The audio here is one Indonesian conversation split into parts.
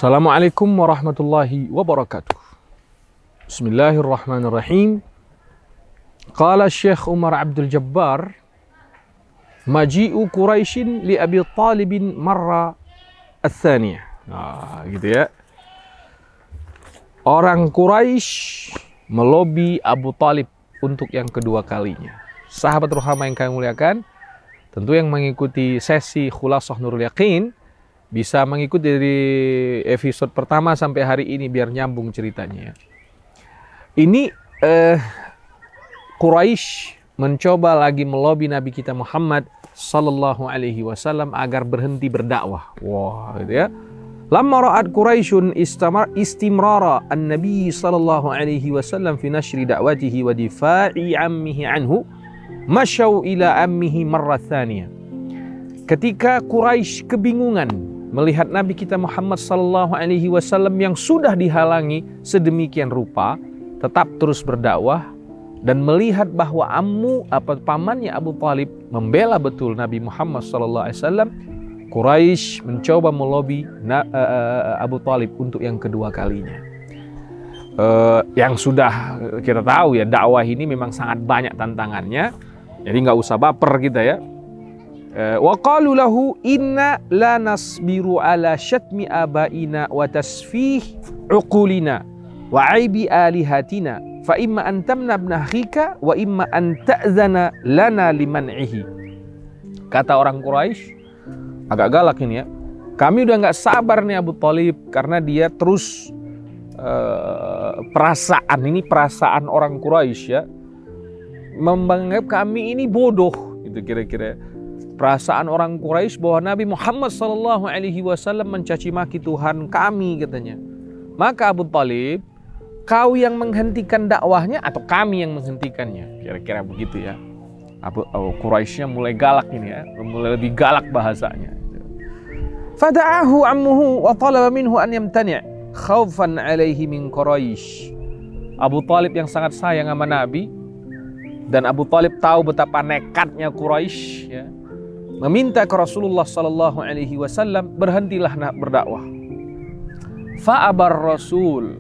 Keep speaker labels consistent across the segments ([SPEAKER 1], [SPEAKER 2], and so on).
[SPEAKER 1] Assalamualaikum warahmatullahi wabarakatuh. Bismillahirrahmanirrahim. Qala Syekh Umar Abdul Jabbar, maji'u Quraisyin li Abi Talibin marra ats-tsaniyah. Nah, gitu ya. Orang Quraisy melobi Abu Talib untuk yang kedua kalinya. Sahabat Ruhama yang kami muliakan, tentu yang mengikuti sesi Khulasah Nurul Yaqin bisa mengikuti dari episode pertama sampai hari ini biar nyambung ceritanya. Ini Quraisy mencoba lagi melobi Nabi kita Muhammad sallallahu alaihi wasallam agar berhenti berdakwah. Wah, gitu ya. Lamma ra'at Quraisyun istimrara an-nabi sallallahu alaihi wasallam fi nashri da'watihi wa difa'i ammihi anhu, masyaw ila ammihi marra tsaniyah. Ketika Quraisy kebingungan melihat Nabi kita Muhammad sallallahu alaihi wasallam yang sudah dihalangi sedemikian rupa tetap terus berdakwah, dan melihat bahwa pamannya Abu Talib membela betul Nabi Muhammad sallallahu alaihi wasallam, Quraisy mencoba melobi Abu Talib untuk yang kedua kalinya. Yang sudah kita tahu ya, dakwah ini memang sangat banyak tantangannya, jadi nggak usah baper kita ya. Wa qalu lahu inna la nasbiru ala syatmi abaina wa tasfih uqulina wa aibi alihatina fa imma an tamna ibna akhika wa imma an ta'zana lana liman'ihi. Kata orang Quraisy agak galak ini ya, kami udah nggak sabar nih Abu Talib karena dia terus perasaan orang Quraisy ya, menganggap kami ini bodoh gitu kira-kira. Perasaan orang Quraisy bahwa Nabi Muhammad sallallahu alaihi wasallam mencaci maki Tuhan kami katanya. Maka Abu Talib, kau yang menghentikan dakwahnya atau kami yang menghentikannya? Kira-kira begitu ya. Quraisynya mulai galak ini ya, mulai lebih galak bahasanya. Fada'ahu ammuhu wa talaba minhu an yamtani' khaufan alaihi min Quraisy. Abu Talib yang sangat sayang sama Nabi, dan Abu Talib tahu betapa nekatnya Quraisy ya, meminta ke Rasulullah sallallahu alaihi wasallam berhentilah berdakwah. Fa'abar Rasul,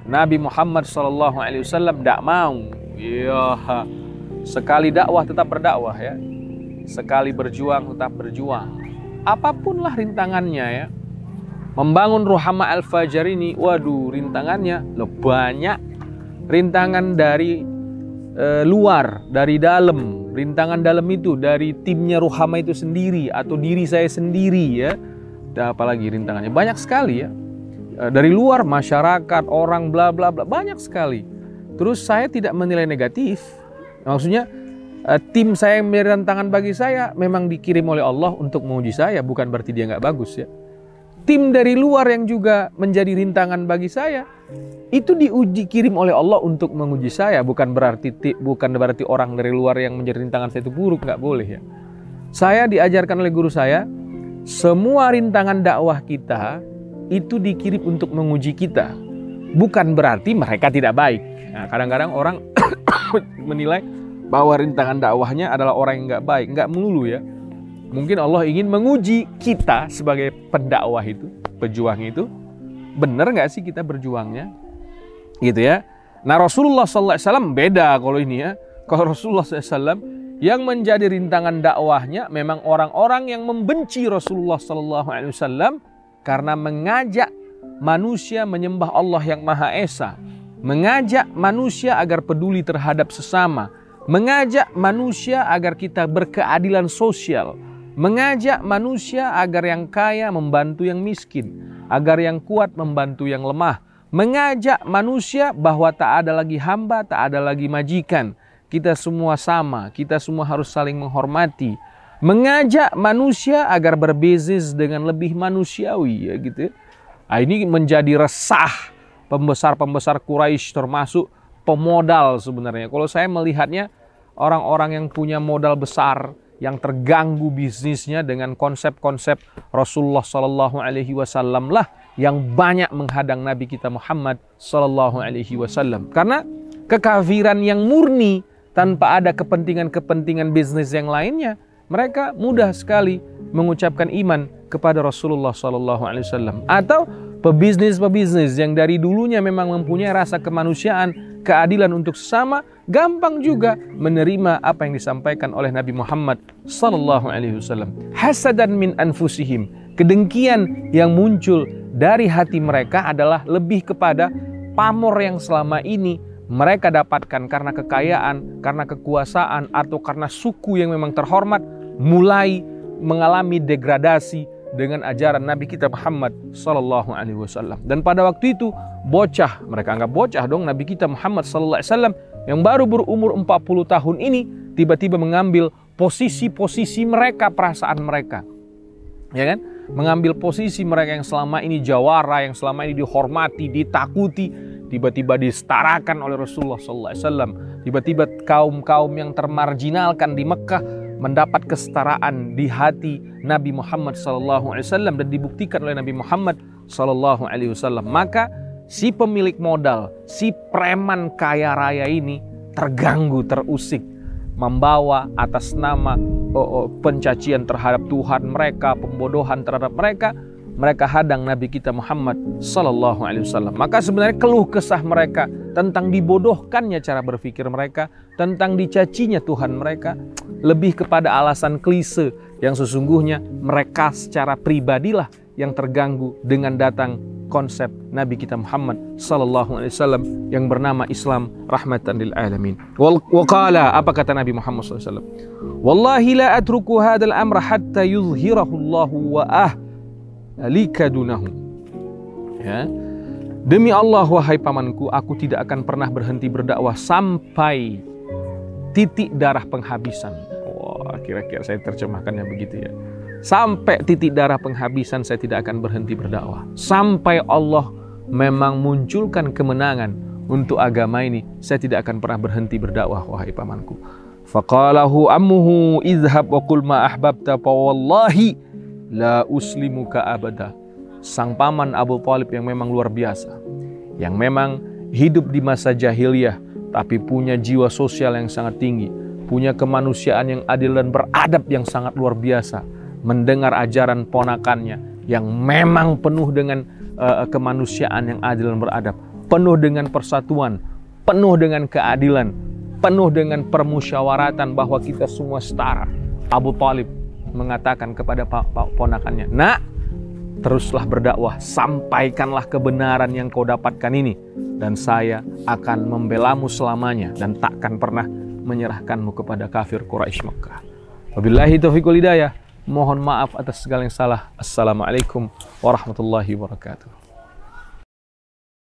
[SPEAKER 1] Nabi Muhammad sallallahu alaihi wasallam tidak mau. Ya, sekali dakwah tetap berdakwah ya. Sekali berjuang tetap berjuang. Apapunlah rintangannya ya. Membangun Ruhama Al-Fajar ini, waduh rintangannya banyak. Rintangan dari luar, dari dalam. Rintangan dalam itu dari timnya Ruhama itu sendiri atau diri saya sendiri ya. Dan apalagi rintangannya banyak sekali ya. Dari luar, masyarakat, orang bla bla bla, banyak sekali. Terus saya tidak menilai negatif. Maksudnya tim saya yang menjadi tantangan bagi saya memang dikirim oleh Allah untuk menguji saya, bukan berarti dia nggak bagus ya. Tim dari luar yang juga menjadi rintangan bagi saya, itu dikirim oleh Allah untuk menguji saya, bukan berarti orang dari luar yang menjadi rintangan saya itu buruk, nggak boleh ya. Saya diajarkan oleh guru saya, semua rintangan dakwah kita itu dikirim untuk menguji kita, bukan berarti mereka tidak baik. Nah, kadang-kadang orang menilai bahwa rintangan dakwahnya adalah orang yang nggak baik, nggak melulu ya. Mungkin Allah ingin menguji kita sebagai pendakwah itu, pejuang itu, benar nggak sih kita berjuangnya, gitu ya. Nah Rasulullah SAW beda kalau ini ya. Kalau Rasulullah SAW yang menjadi rintangan dakwahnya memang orang-orang yang membenci Rasulullah SAW karena mengajak manusia menyembah Allah yang Maha Esa, mengajak manusia agar peduli terhadap sesama, mengajak manusia agar kita berkeadilan sosial, mengajak manusia agar yang kaya membantu yang miskin, agar yang kuat membantu yang lemah, mengajak manusia bahwa tak ada lagi hamba, tak ada lagi majikan, kita semua sama, kita semua harus saling menghormati, mengajak manusia agar berbisnis dengan lebih manusiawi ya gitu. Nah, ini menjadi resah pembesar-pembesar Quraisy, termasuk pemodal sebenarnya. Kalau saya melihatnya orang-orang yang punya modal besar, yang terganggu bisnisnya dengan konsep-konsep Rasulullah Sallallahu Alaihi Wasallam lah yang banyak menghadang Nabi kita Muhammad Sallallahu Alaihi Wasallam. Karena kekafiran yang murni tanpa ada kepentingan-kepentingan bisnis yang lainnya, mereka mudah sekali mengucapkan iman kepada Rasulullah SAW, atau pebisnis-pebisnis yang dari dulunya memang mempunyai rasa kemanusiaan, keadilan untuk sesama, gampang juga menerima apa yang disampaikan oleh Nabi Muhammad SAW. Hasadan min anfusihim, kedengkian yang muncul dari hati mereka adalah lebih kepada pamor yang selama ini mereka dapatkan karena kekayaan, karena kekuasaan, atau karena suku yang memang terhormat, mulai mengalami degradasi dengan ajaran Nabi kita Muhammad SAW. Dan pada waktu itu bocah, mereka anggap bocah dong, Nabi kita Muhammad SAW yang baru berumur 40 tahun ini tiba-tiba mengambil posisi-posisi mereka, perasaan mereka, ya kan? Mengambil posisi mereka yang selama ini jawara, yang selama ini dihormati, ditakuti, tiba-tiba disetarakan oleh Rasulullah SAW. Tiba-tiba kaum-kaum yang termarginalkan di Mekah mendapat kesetaraan di hati Nabi Muhammad SAW dan dibuktikan oleh Nabi Muhammad SAW. Maka si pemilik modal, si preman kaya raya ini terganggu, terusik, membawa atas nama pencacian terhadap Tuhan mereka, pembodohan terhadap mereka, mereka hadang Nabi kita Muhammad SAW. Maka sebenarnya keluh kesah mereka tentang dibodohkannya cara berpikir mereka, tentang dicacinya Tuhan mereka, lebih kepada alasan klise yang sesungguhnya mereka secara pribadilah yang terganggu dengan datang konsep Nabi kita Muhammad SAW yang bernama Islam rahmatan lil alamin. Waqala, apa kata Nabi Muhammad SAW? Wallahi la atruku hadzal amra hatta yuzhirahu Allahu wa ahlika dunahu. Ya. Demi Allah wahai pamanku, aku tidak akan pernah berhenti berdakwah sampai titik darah penghabisan. Wah, kira-kira saya terjemahkannya begitu ya. Sampai titik darah penghabisan saya tidak akan berhenti berdakwah. Sampai Allah memang munculkan kemenangan untuk agama ini, saya tidak akan pernah berhenti berdakwah wahai pamanku. Faqalahu ammuhu idhhab wa qul ma ahbabta fa wallahi la uslimuka abada. Sang paman Abu Thalib yang memang luar biasa, yang memang hidup di masa jahiliyah tapi punya jiwa sosial yang sangat tinggi, punya kemanusiaan yang adil dan beradab yang sangat luar biasa, mendengar ajaran ponakannya yang memang penuh dengan kemanusiaan yang adil dan beradab, penuh dengan persatuan, penuh dengan keadilan, penuh dengan permusyawaratan bahwa kita semua setara. Abu Thalib mengatakan kepada ponakannya, "Nak, teruslah berdakwah, sampaikanlah kebenaran yang kau dapatkan ini, dan saya akan membelamu selamanya dan takkan pernah menyerahkanmu kepada kafir Quraisy Mekah." Wabillahi taufiq wal hidayah. Mohon maaf atas segala yang salah. Assalamualaikum warahmatullahi wabarakatuh.